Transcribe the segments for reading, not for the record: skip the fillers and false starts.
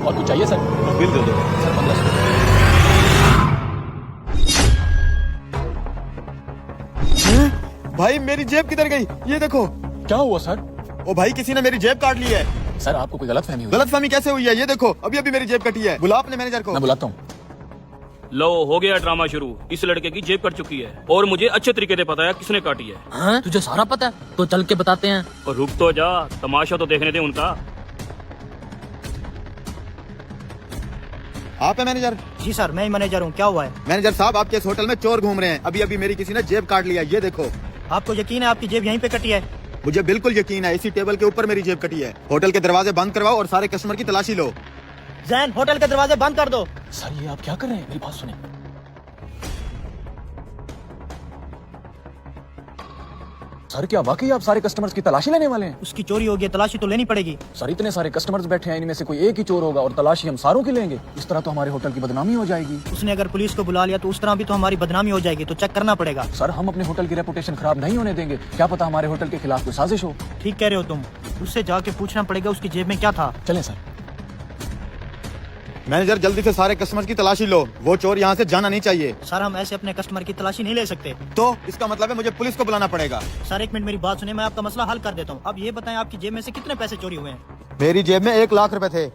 और कुछ चाहिए सर? तो बिल दे दो सर 1500। भाई मेरी जेब किधर गई? ये देखो। क्या हुआ सर? ओ भाई किसी ने मेरी जेब काट ली है। सर आपको कोई गलतफहमी हुई? गलतफहमी कैसे हुई है? ये देखो अभी अभी मेरी जेब कटी है। बुला अपने मैनेजर को। मैं बुलाता हूँ। लो हो गया ड्रामा शुरू। इस लड़के की जेब कट चुकी है और मुझे अच्छे तरीके से पता है किसने काटी है। हाँ तुझे सारा पता है तो चल के बताते हैं। और रुक तो जा, तमाशा तो देखने दे उनका। आप है मैनेजर? जी सर, मैं ही मैनेजर हूँ। क्या हुआ है? मैनेजर साहब आपके इस होटल में चोर घूम रहे हैं। अभी अभी मेरी किसी ने जेब काट लिया। ये देखो। आपको यकीन है आपकी जेब यहीं पे कटी है? मुझे बिल्कुल यकीन है, इसी टेबल के ऊपर मेरी जेब कटी है। होटल के दरवाजे बंद करवाओ और सारे कस्टमर की तलाशी लो। जैन, होटल के दरवाजे बंद कर दो। सर ये आप क्या कर रहे हैं? मेरी बात सुने। सर क्या वाकई आप सारे कस्टमर्स की तलाशी लेने वाले हैं? उसकी चोरी हो गई, तलाशी तो लेनी पड़ेगी। सर इतने सारे कस्टमर्स बैठे हैं, इनमें से कोई एक ही चोर होगा और तलाशी हम सारों की लेंगे। इस तरह तो हमारे होटल की बदनामी हो जाएगी। उसने अगर पुलिस को बुला लिया तो उस तरह भी तो हमारी बदनामी हो जाएगी, तो चेक करना पड़ेगा। सर हम अपने होटल की रेपुटेशन खराब नहीं होने देंगे। क्या पता हमारे होटल के खिलाफ कोई साजिश हो। ठीक कह रहे हो तुम। उससे जाके पूछना पड़ेगा उसकी जेब में क्या था। चलें सर। मैनेजर जल्दी से सारे कस्टमर की तलाशी लो। वो चोर यहाँ से जाना नहीं चाहिए। सर हम ऐसे अपने कस्टमर की तलाशी नहीं ले सकते। तो इसका मतलब है मुझे पुलिस को बुलाना पड़ेगा। सर एक मिनट मेरी बात सुने, मैं आपका मसला हल कर देता हूँ। अब ये बताएं आपकी जेब में से कितने पैसे चोरी हुए हैं? मेरी जेब में 1 लाख रुपए थे।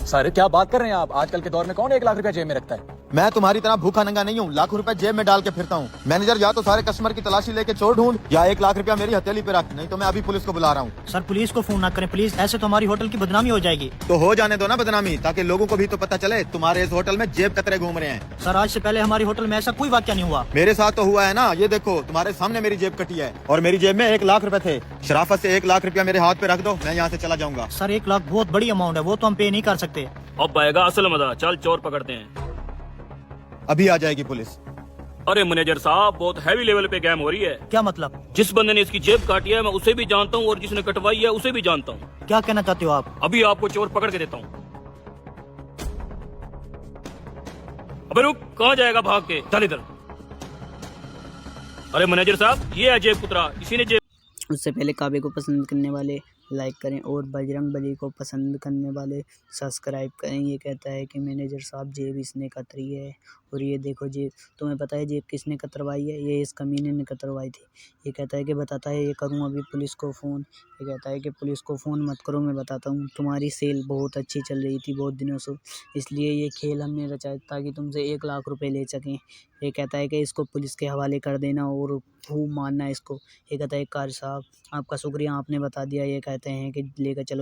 सर क्या बात कर रहे हैं आप? आजकल के दौर में कौन 1 लाख रुपया जेब में रखता है? मैं तुम्हारी तरह भूखा नंगा नहीं हूँ, लाखों रुपए जेब में डाल के फिरता हूँ। मैनेजर या तो सारे कस्टमर की तलाशी लेके चोर ढूंढ या 1 लाख रुपया मेरी हथेली पे रख, नहीं तो मैं अभी पुलिस को बुला रहा हूँ। सर पुलिस को फोन ना करें प्लीज, ऐसे तो हमारी होटल की बदनामी हो जाएगी। तो हो जाने दो ना बदनामी, ताकि लोगों को भी तो पता चले तुम्हारे इस होटल में जेब कतरे घूम रहे हैं। सर आज से पहले हमारी होटल में ऐसा कोई वाक्य नहीं हुआ। मेरे साथ तो हुआ है ना। ये देखो तुम्हारे सामने मेरी जेब कटी है और मेरी जेब में 1 लाख रुपए थे। शराफत से 1 लाख रुपया मेरे हाथ पे रख दो, मैं यहाँ से चला जाऊंगा। सर 1 लाख बहुत बड़ी अमाउंट है, वो तो हम पे नहीं कर सकते। अब आएगा असल मजा। चल चोर पकड़ते हैं। अभी आ जाएगी पुलिस। अरे मैनेजर साहब बहुत हैवी लेवल पे गेम हो रही है। क्या मतलब? जिस बंदे ने इसकी जेब काटी है मैं उसे भी जानता हूँ और जिसने कटवाई है उसे भी जानता हूँ। क्या कहना चाहते हो आप? अभी आपको चोर पकड़ के देता हूँ। अबे रुक, कहाँ जाएगा भाग के? चल इधर। अरे मैनेजर साहब ये है जेब कुतरा, इसी ने जेब। उससे पहले काबे को पसंद करने वाले लाइक करें और बजरंग बली को पसंद करने वाले सब्सक्राइब करें। ये कहता है कि मैनेजर साहब जेब इसने कतरी है। और ये देखो जेब, तुम्हें पता है जेब किसने कतरवाई है? ये इस कमीने ने कतरवाई थी। ये कहता है कि बताता है ये करूँ अभी पुलिस को फ़ोन। ये कहता है कि पुलिस को फ़ोन मत करो, मैं बताता हूँ। तुम्हारी सेल बहुत अच्छी चल रही थी बहुत दिनों से, इसलिए ये खेल हमने रचा ताकि तुमसे 1 लाख रुपए ले सकें। ये कहता है कि इसको पुलिस के हवाले कर देना और खूब मारना इसको। ये कहता है कार साहब आपका शुक्रिया, आपने बता दिया। ये कहते हैं कि लेकर चलो।